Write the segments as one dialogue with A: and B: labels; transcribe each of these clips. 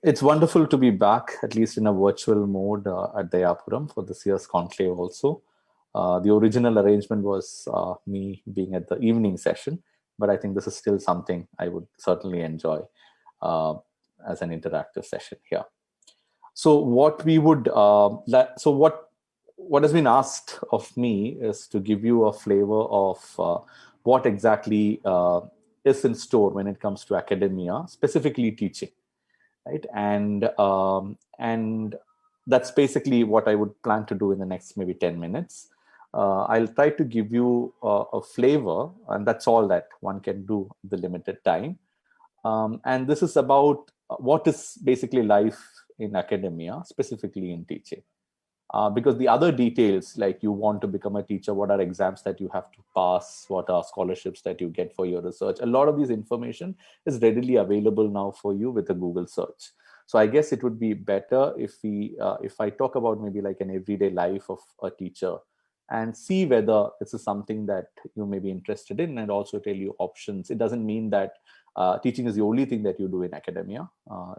A: It's wonderful to be back, at least in a virtual mode at Dayapuram for this year's conclave also. The original arrangement was me being at the evening session, but I think this is still something I would certainly enjoy uh, as an interactive session here. So what we would, so what has been asked of me is to give you a flavor of what exactly is in store when it comes to academia, specifically teaching, right? And that's basically what I would plan to do in the next maybe 10 minutes. I'll try to give you a flavor, and that's all that one can do the limited time. And this is about what is basically life in academia, specifically in teaching. Because the other details, like you want to become a teacher, what are exams that you have to pass, what are scholarships that you get for your research, a lot of this information is readily available now for you with a Google search. So I guess it would be better if I talk about maybe like an everyday life of a teacher and see whether this is something that you may be interested in, and also tell you options. It doesn't mean that teaching is the only thing that you do in academia.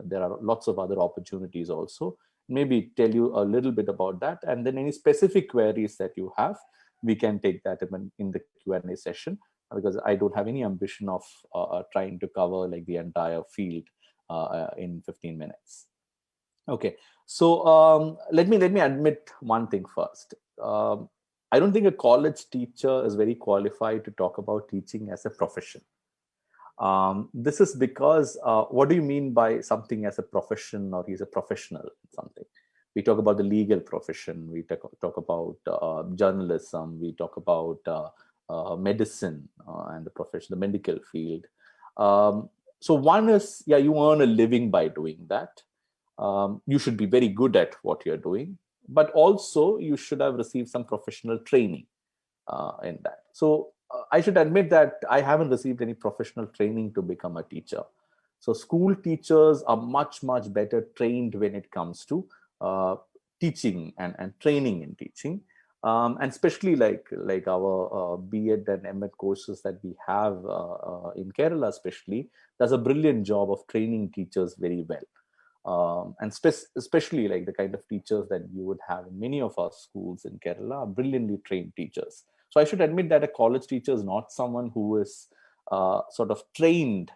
A: There are lots of other opportunities also. Maybe tell you a little bit about that, and then any specific queries that you have, we can take that in the Q&A session, because I don't have any ambition of trying to cover like the entire field in 15 minutes. Okay, so let me admit one thing first. I don't think a college teacher is very qualified to talk about teaching as a profession. This is because what do you mean by something as a profession, or he's a professional something? We talk about the legal profession, we talk about journalism, we talk about medicine and the profession, the medical field. So one is, yeah, you earn a living by doing that. You should be very good at what you're doing, but also you should have received some professional training in that. So I should admit that I haven't received any professional training to become a teacher. So school teachers are much, much better trained when it comes to teaching and training in teaching. And especially like our B.Ed and M.Ed courses that we have in Kerala especially, does a brilliant job of training teachers very well. And especially like the kind of teachers that you would have in many of our schools in Kerala are brilliantly trained teachers. So I should admit that a college teacher is not someone who is sort of trained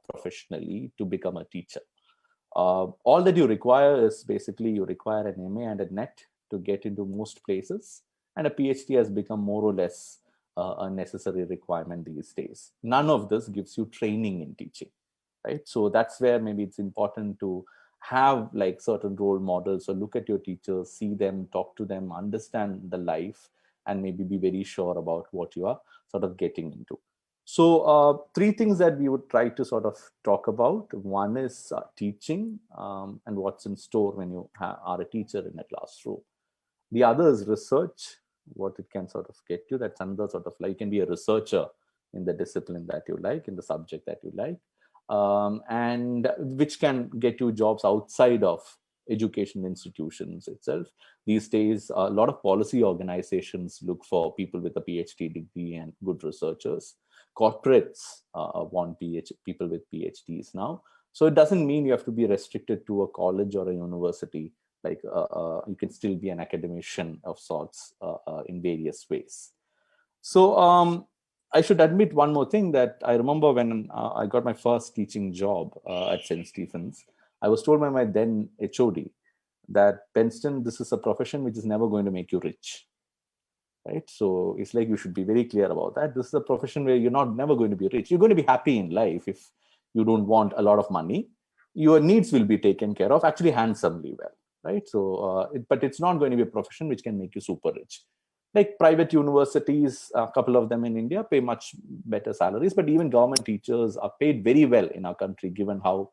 A: professionally to become a teacher. All that you require is basically you require an MA and a NET to get into most places, and a PhD has become more or less a necessary requirement these days. None of this gives you training in teaching, right? So that's where maybe it's important to have like certain role models, or look at your teachers, see them, talk to them, understand the life, and maybe be very sure about what you are sort of getting into. So three things that we would try to sort of talk about. One is teaching and what's in store when you are a teacher in a classroom. The other is research, what it can sort of get you. That's another sort of like, you can be a researcher in the discipline that you like, in the subject that you like, and which can get you jobs outside of education institutions itself. These days, a lot of policy organizations look for people with a PhD degree and good researchers. Corporates want people with PhDs now. So it doesn't mean you have to be restricted to a college or a university. Like you can still be an academician of sorts in various ways. So I should admit one more thing, that I remember when I got my first teaching job at St. Stephen's, I was told by my then HOD that, Bensten, this is a profession which is never going to make you rich. Right? So it's like, you should be very clear about that. This is a profession where you're never going to be rich. You're going to be happy in life if you don't want a lot of money. Your needs will be taken care of, actually handsomely well. Right? So, but it's not going to be a profession which can make you super rich. Like private universities, a couple of them in India pay much better salaries, but even government teachers are paid very well in our country, given how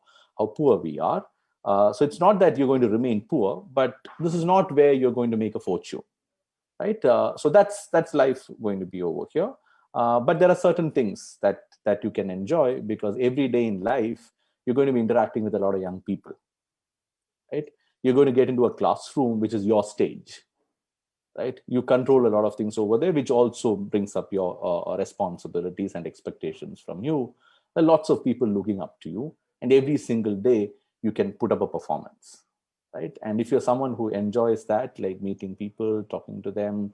A: poor we are. So it's not that you're going to remain poor, but this is not where you're going to make a fortune, right? So that's life going to be over here. But there are certain things that you can enjoy, because every day in life you're going to be interacting with a lot of young people, right? You're going to get into a classroom, which is your stage, right? You control a lot of things over there, which also brings up your responsibilities and expectations from you. There are lots of people looking up to you, and every single day you can put up a performance, right? And if you're someone who enjoys that, like meeting people, talking to them,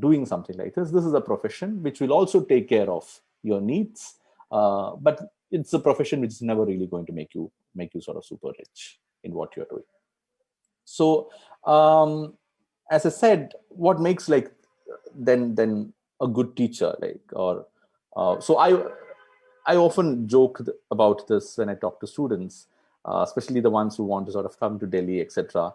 A: doing something like this is a profession which will also take care of your needs, but it's a profession which is never really going to make you sort of super rich in what you're doing. So as I said, what makes like then a good teacher, like, or so I often joke about this when I talk to students, especially the ones who want to sort of come to Delhi, etc.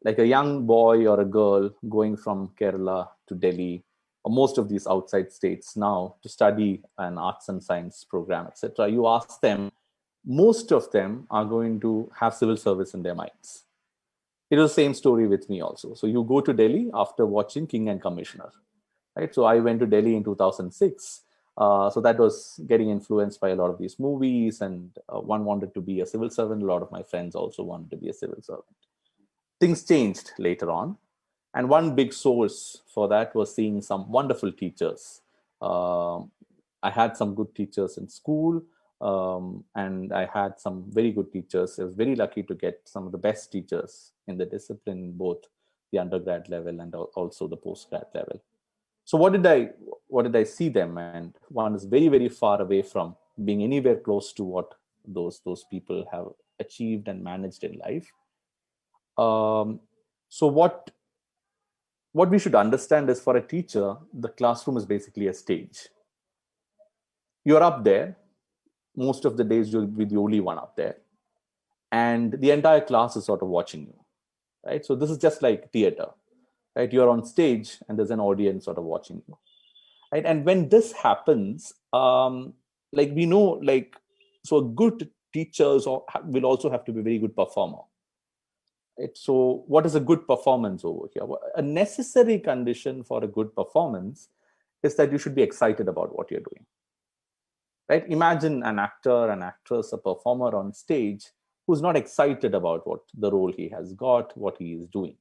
A: Like a young boy or a girl going from Kerala to Delhi, or most of these outside states now, to study an arts and science program, etc. You ask them, most of them are going to have civil service in their minds. It was the same story with me also. So you go to Delhi after watching King and Commissioner, right? So I went to Delhi in 2006. So that was getting influenced by a lot of these movies, and one wanted to be a civil servant. A lot of my friends also wanted to be a civil servant. Things changed later on, and one big source for that was seeing some wonderful teachers. I had some good teachers in school, and I had some very good teachers. I was very lucky to get some of the best teachers in the discipline, both the undergrad level and also the postgrad level. So what did I see them? And one is very, very far away from being anywhere close to what those people have achieved and managed in life. So what we should understand is, for a teacher, the classroom is basically a stage. You're up there. Most of the days you'll be the only one up there. And the entire class is sort of watching you, right? So this is just like theater, right? You're on stage and there's an audience sort of watching you. Right? And when this happens, like we know, like, so a good teachers will also have to be a very good performer. Right? So what is a good performance over here? A necessary condition for a good performance is that you should be excited about what you're doing. Right? Imagine an actor, an actress, a performer on stage who's not excited about what the role he has got, what he is doing.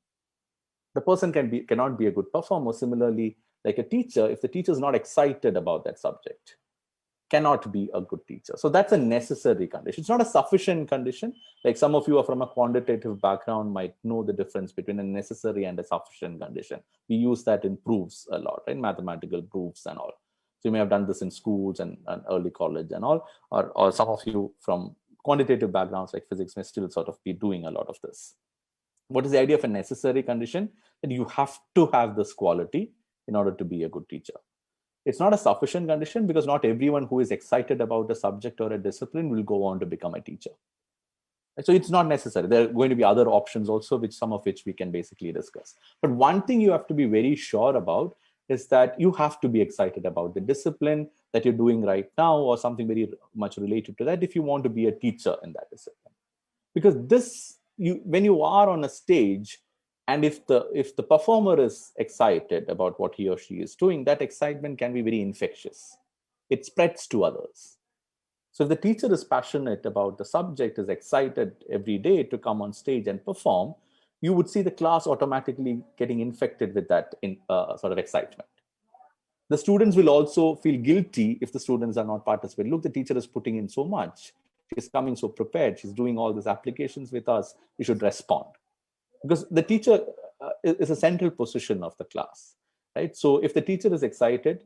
A: The person cannot be a good performer. Similarly, like a teacher, if the teacher is not excited about that subject, cannot be a good teacher. So that's a necessary condition. It's not a sufficient condition. Like some of you are from a quantitative background might know the difference between a necessary and a sufficient condition. We use that in proofs a lot, right? Mathematical proofs and all. So you may have done this in schools and early college and all, or some of you from quantitative backgrounds like physics may still sort of be doing a lot of this. What is the idea of a necessary condition? That you have to have this quality in order to be a good teacher. It's not a sufficient condition, because not everyone who is excited about a subject or a discipline will go on to become a teacher. So it's not necessary. There are going to be other options also, some of which we can basically discuss. But one thing you have to be very sure about is that you have to be excited about the discipline that you're doing right now, or something very much related to that, if you want to be a teacher in that discipline. Because when you are on a stage, and if the performer is excited about what he or she is doing, that excitement can be very infectious. It spreads to others. So if the teacher is passionate about the subject, is excited every day to come on stage and perform, you would see the class automatically getting infected with that sort of excitement. The students will also feel guilty if the students are not participating. Look, the teacher is putting in so much. She's coming so prepared. She's doing all these applications with us. We should respond. Because the teacher is a central position of the class, right? So if the teacher is excited,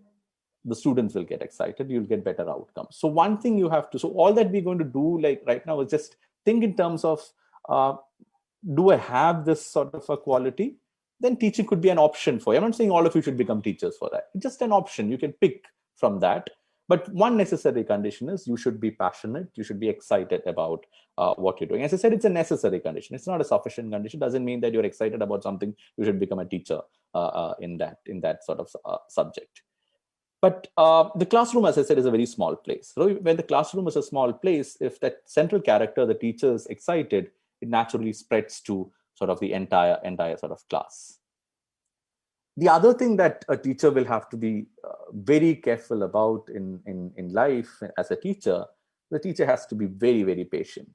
A: the students will get excited. You'll get better outcomes. So one thing you have to, so all that we're going to do like right now is just think in terms of, do I have this sort of a quality? Then teaching could be an option for you. I'm not saying all of you should become teachers for that. It's just an option. You can pick from that. But one necessary condition is you should be passionate. You should be excited about what you're doing. As I said, it's a necessary condition. It's not a sufficient condition. It doesn't mean that you're excited about something, you should become a teacher in that sort of subject. But the classroom, as I said, is a very small place. So when the classroom is a small place, if that central character, the teacher, is excited, it naturally spreads to sort of the entire sort of class. The other thing that a teacher will have to be very careful about in life as a teacher, the teacher has to be very, very patient,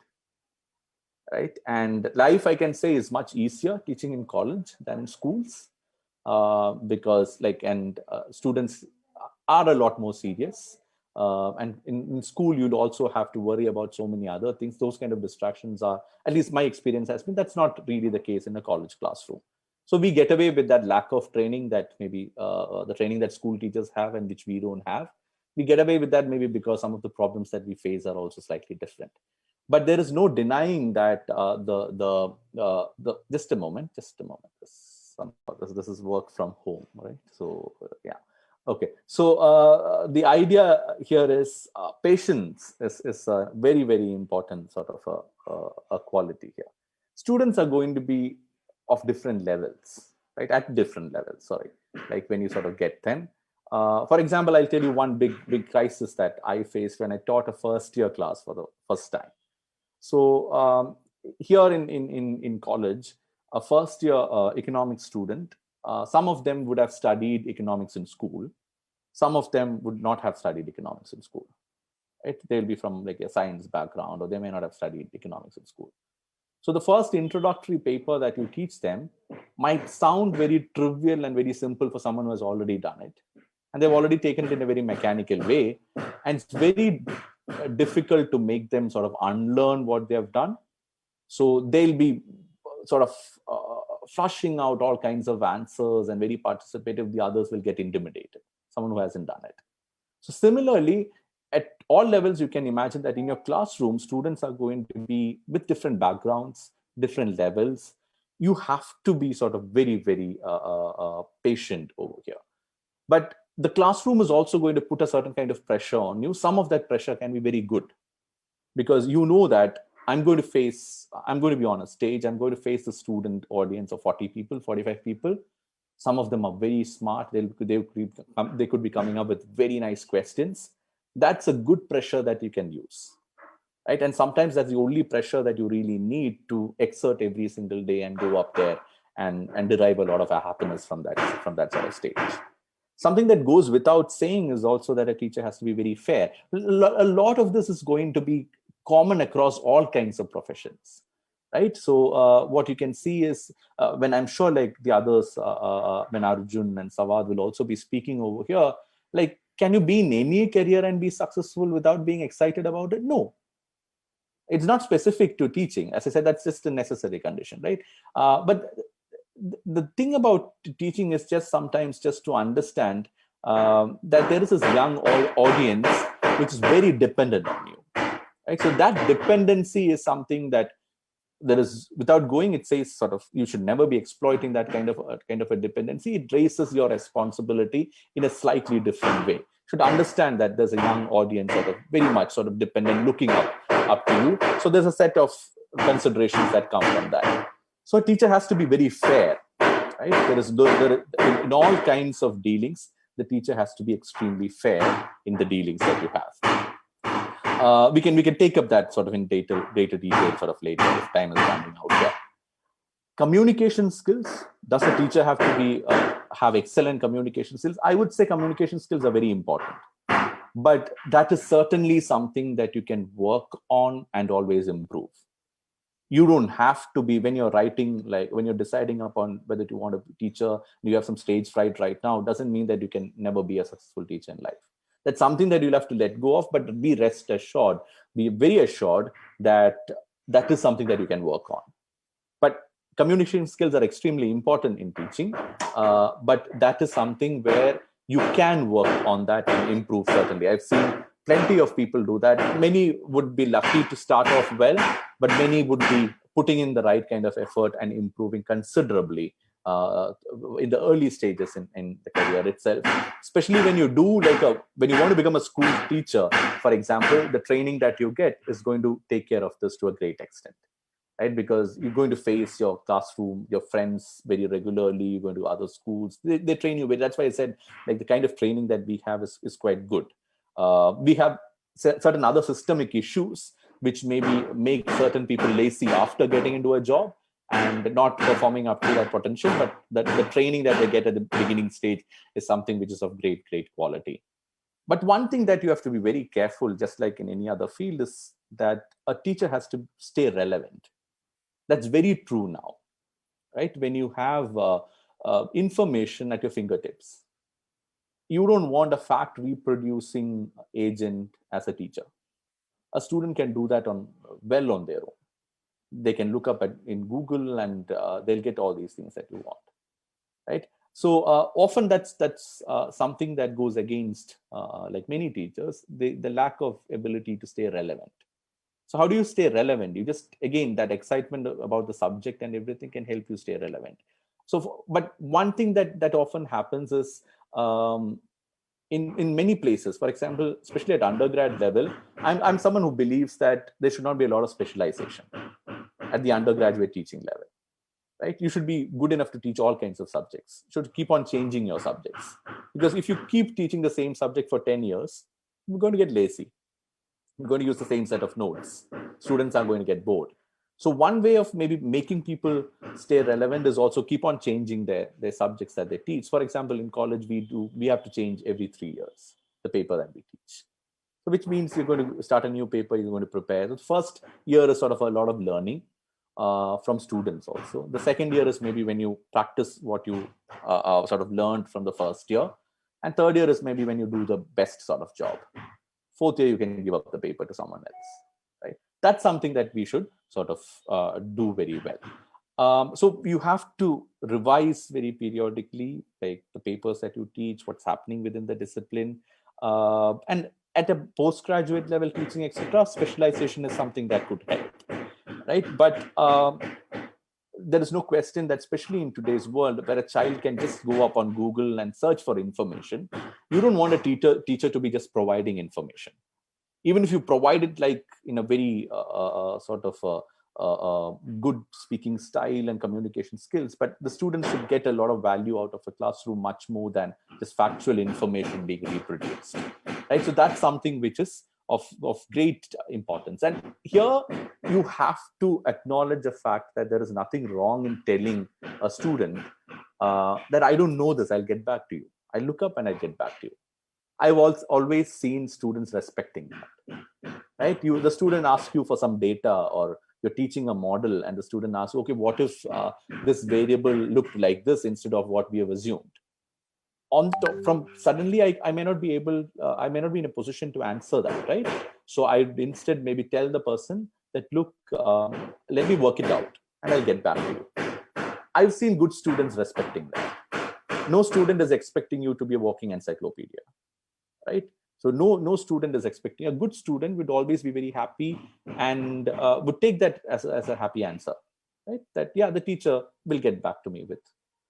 A: right? And life, I can say, is much easier teaching in college than in schools, because students are a lot more serious. And in school, you'd also have to worry about so many other things. Those kind of distractions are, at least my experience has been, that's not really the case in a college classroom. So we get away with that lack of training that maybe the training that school teachers have and which we don't have. We get away with that maybe because some of the problems that we face are also slightly different. But there is no denying that the just a moment. This is work from home, right? So yeah. Okay, so the idea here is patience is a very, very important sort of a quality here. Students are going to be of different levels, right? At different levels, sorry. Like when you sort of get them. For example, I'll tell you one big crisis that I faced when I taught a first year class for the first time. So here in college, a first year economics student, some of them would have studied economics in school. Some of them would not have studied economics in school. Right? They'll be from like a science background, or they may not have studied economics in school. So the first introductory paper that you teach them might sound very trivial and very simple for someone who has already done it. And they've already taken it in a very mechanical way. And it's very difficult to make them sort of unlearn what they have done. So they'll be sort of flushing out all kinds of answers and very participative. The others will get intimidated, someone who hasn't done it. So similarly, at all levels, you can imagine that in your classroom, students are going to be with different backgrounds, different levels. You have to be sort of very, very patient over here. But the classroom is also going to put a certain kind of pressure on you. Some of that pressure can be very good because you know that I'm going to be on a stage, I'm going to face the student audience of 40 people, 45 people. Some of them are very smart. They could be coming up with very nice questions. That's a good pressure that you can use, right? And sometimes that's the only pressure that you really need to exert every single day and go up there and derive a lot of happiness from that sort of stage. Something that goes without saying is also that a teacher has to be very fair. A lot of this is going to be common across all kinds of professions, right? So what you can see is when I'm sure like the others, when Arjun and Sawad will also be speaking over here, like, can you be in any career and be successful without being excited about it? No. It's not specific to teaching. As I said, that's just a necessary condition, right? But the thing about teaching is just sometimes just to understand that there is this young audience which is very dependent on you, right? So that dependency is something that there is, without going, it says sort of you should never be exploiting that kind of a dependency. It raises your responsibility in a slightly different way. You should understand that there's a young audience sort of very much sort of dependent, looking up to you. So there's a set of considerations that come from that. So a teacher has to be very fair, right? In all kinds of dealings, the teacher has to be extremely fair in the dealings that you have. We can take up that sort of in data detail sort of later if time is running out here. Communication skills. Does a teacher have to be have excellent communication skills? I would say communication skills are very important, but that is certainly something that you can work on and always improve. You don't have to be, when you're writing, like when you're deciding upon whether you want to be a teacher, you have some stage fright right now, doesn't mean that you can never be a successful teacher in life. That's something that you'll have to let go of, but be very assured that that is something that you can work on. But communication skills are extremely important in teaching, but that is something where you can work on that and improve, certainly. I've seen plenty of people do that. Many would be lucky to start off well, but many would be putting in the right kind of effort and improving considerably in the early stages in the career itself. Especially when you when you want to become a school teacher, for example, the training that you get is going to take care of this to a great extent. Right? Because you're going to face your classroom, your friends very regularly, you're going to other schools, they train you. That's why I said like the kind of training that we have is quite good. We have certain other systemic issues which maybe make certain people lazy after getting into a job and not performing up to that potential, but the training that they get at the beginning stage is something which is of great quality. But one thing that you have to be very careful, just like in any other field, is that a teacher has to stay relevant. That's very true now, right? When you have information at your fingertips, you don't want a fact reproducing agent as a teacher. A student can do that on their own. They can look up in Google, and they'll get all these things that you want, right? So often that's something that goes against, like many teachers, the lack of ability to stay relevant. So how do you stay relevant? You just, again, that excitement about the subject and everything can help you stay relevant. So, but one thing that often happens is, in many places, for example, especially at undergrad level, I'm someone who believes that there should not be a lot of specialization at the undergraduate teaching level, right? You should be good enough to teach all kinds of subjects. You should keep on changing your subjects, because if you keep teaching the same subject for 10 years, you're going to get lazy. You're going to use the same set of notes. Students are going to get bored. So one way of maybe making people stay relevant is also keep on changing their subjects that they teach. For example, in college, we have to change every 3 years the paper that we teach. So which means you're going to start a new paper, you're going to prepare. The first year is sort of a lot of learning from students also. The second year is maybe when you practice what you sort of learned from the first year. And third year is maybe when you do the best sort of job. Fourth year, you can give up the paper to someone else, right? That's something that we should sort of do very well. So you have to revise very periodically, like the papers that you teach, what's happening within the discipline. And at a postgraduate level teaching, etc., specialization is something that could help, right? But there is no question that, especially in today's world, where a child can just go up on Google and search for information, you don't want a teacher to be just providing information. Even if you provide it like in a very sort of good speaking style and communication skills, but the students should get a lot of value out of a classroom, much more than just factual information being reproduced, right? So that's something which is of great importance. And here you have to acknowledge the fact that there is nothing wrong in telling a student that I don't know this, I'll get back to you. I look up and I get back to you. I've always seen students respecting that, right? The student asks you for some data, or you're teaching a model, and the student asks, okay, what if this variable looked like this instead of what we have assumed? From suddenly, I may not be able, I may not be in a position to answer that, right? So I instead maybe tell the person that, look, let me work it out and I'll get back to you. I've seen good students respecting that. No student is expecting you to be a walking encyclopedia, right? So no student is expecting. A good student would always be very happy and would take that as a happy answer, right? That, yeah, the teacher will get back to me with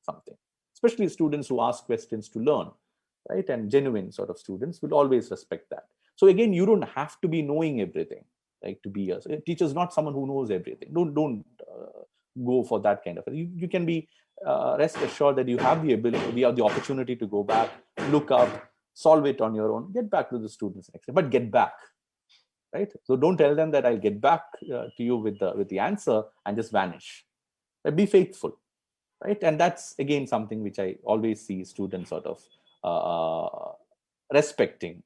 A: something. Especially students who ask questions to learn, right? And genuine sort of students will always respect that. So again, you don't have to be knowing everything, like to be a teacher is not someone who knows everything. Don't go for that kind of. You can be rest assured that you have the ability, you have the opportunity to go back, look up, solve it on your own, get back to the students next time, but get back, right? So don't tell them that I'll get back to you with the answer and just vanish. Be faithful, right? And that's again something which I always see students sort of respecting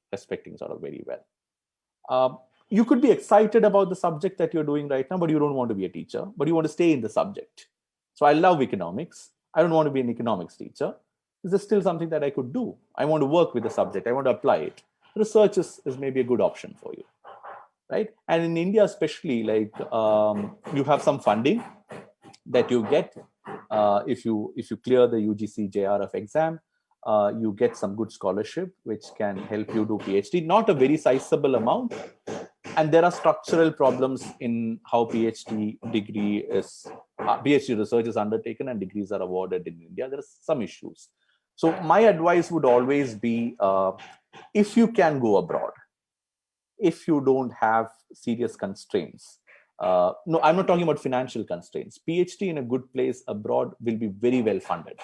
A: sort of very well. You could be excited about the subject that you're doing right now, but you don't want to be a teacher, but you want to stay in the subject. So I love economics. I don't want to be an economics teacher. This is still something that I could do. I want to work with the subject. I want to apply it. Research is maybe a good option for you, right? And in India, especially, like you have some funding that you get if you clear the UGC JRF exam. You get some good scholarship which can help you do PhD. Not a very sizable amount, and there are structural problems in how PhD research is undertaken and degrees are awarded in India. There are some issues. So my advice would always be, if you can go abroad, if you don't have serious constraints. No, I'm not talking about financial constraints. PhD in a good place abroad will be very well funded.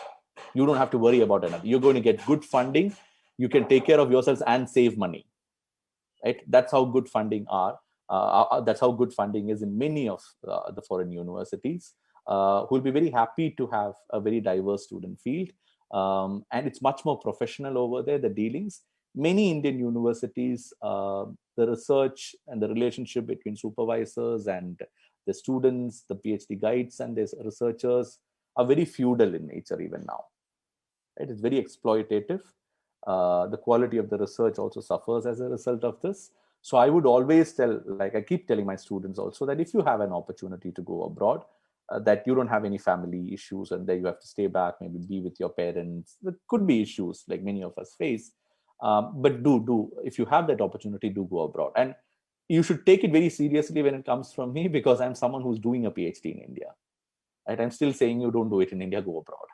A: You don't have to worry about another. You're going to get good funding. You can take care of yourselves and save money, right? That's how good funding are. That's how good funding is in many of the foreign universities, who will be very happy to have a very diverse student field. And it's much more professional over there, the dealings. Many Indian universities, the research and the relationship between supervisors and the students, the PhD guides and the researchers are very feudal in nature even now. Right? It's very exploitative. The quality of the research also suffers as a result of this. So I would always tell, like I keep telling my students also, that if you have an opportunity to go abroad, that you don't have any family issues and that you have to stay back, maybe be with your parents. There could be issues like many of us face. But if you have that opportunity, do go abroad. And you should take it very seriously when it comes from me, because I'm someone who's doing a PhD in India. Right? I'm still saying you don't do it in India, go abroad.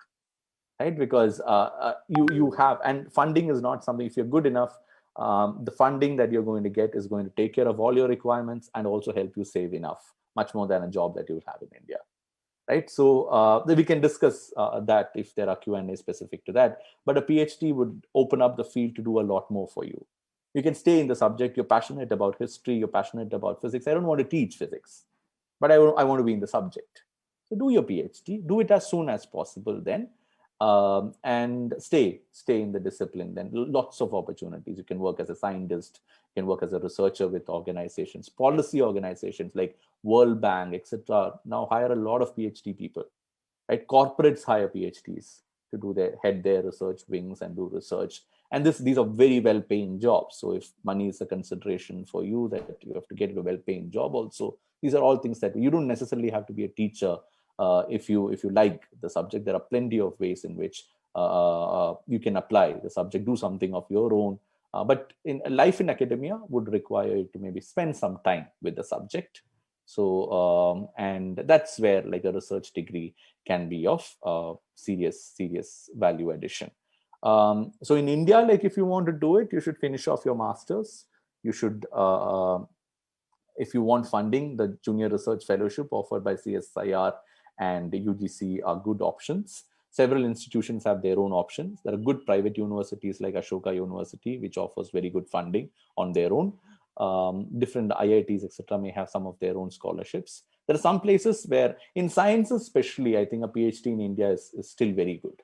A: Right? Because you have, and funding is not something, if you're good enough, the funding that you're going to get is going to take care of all your requirements and also help you save enough, much more than a job that you would have in India. Right? So we can discuss that if there are Q&A specific to that. But a PhD would open up the field to do a lot more for you. You can stay in the subject. You're passionate about history. You're passionate about physics. I don't want to teach physics, but I want to be in the subject. So do your PhD. Do it as soon as possible then. And stay in the discipline. Then lots of opportunities. You can work as a scientist. You can work as a researcher with organizations, policy organizations like World Bank, etc. Now hire a lot of PhD people. Right? Corporates hire PhDs to do their research wings and do research. And these are very well-paying jobs. So if money is a consideration for you, that you have to get a well-paying job also. These are all things that you don't necessarily have to be a teacher. If you like the subject, there are plenty of ways in which you can apply the subject, do something of your own. But in life in academia would require you to maybe spend some time with the subject. So and that's where like a research degree can be of serious value addition. So in India, like if you want to do it, you should finish off your masters. You should if you want funding, the Junior Research Fellowship offered by CSIR and UGC are good options. Several institutions have their own options. There are good private universities like Ashoka University, which offers very good funding on their own. Different IITs, etc., may have some of their own scholarships. There are some places where, in sciences especially, I think a PhD in India is still very good,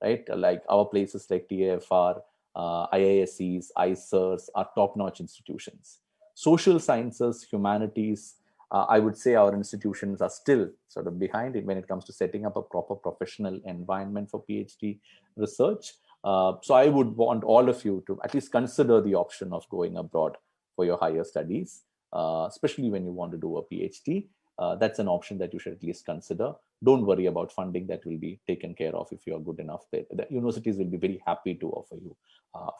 A: right? Like our places like TAFR, IISCs, ICERs are top-notch institutions. Social sciences, humanities, I would say our institutions are still sort of behind it when it comes to setting up a proper professional environment for PhD research. So I would want all of you to at least consider the option of going abroad for your higher studies, especially when you want to do a PhD. That's an option that you should at least consider. Don't worry about funding. That will be taken care of if you are good enough. The universities will be very happy to offer you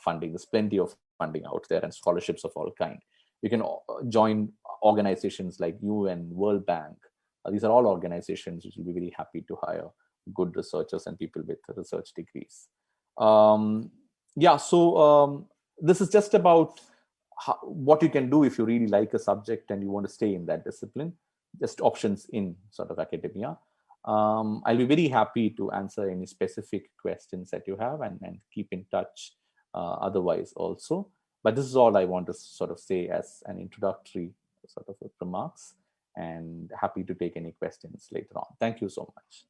A: funding. There's plenty of funding out there and scholarships of all kind. You can join organizations like UN, World Bank. These are all organizations which will be very happy to hire good researchers and people with research degrees. This is just about what you can do if you really like a subject and you want to stay in that discipline. Just options in sort of academia. I'll be very happy to answer any specific questions that you have and keep in touch otherwise also. But this is all I want to sort of say as an introductory sort of remarks, and happy to take any questions later on. Thank you so much.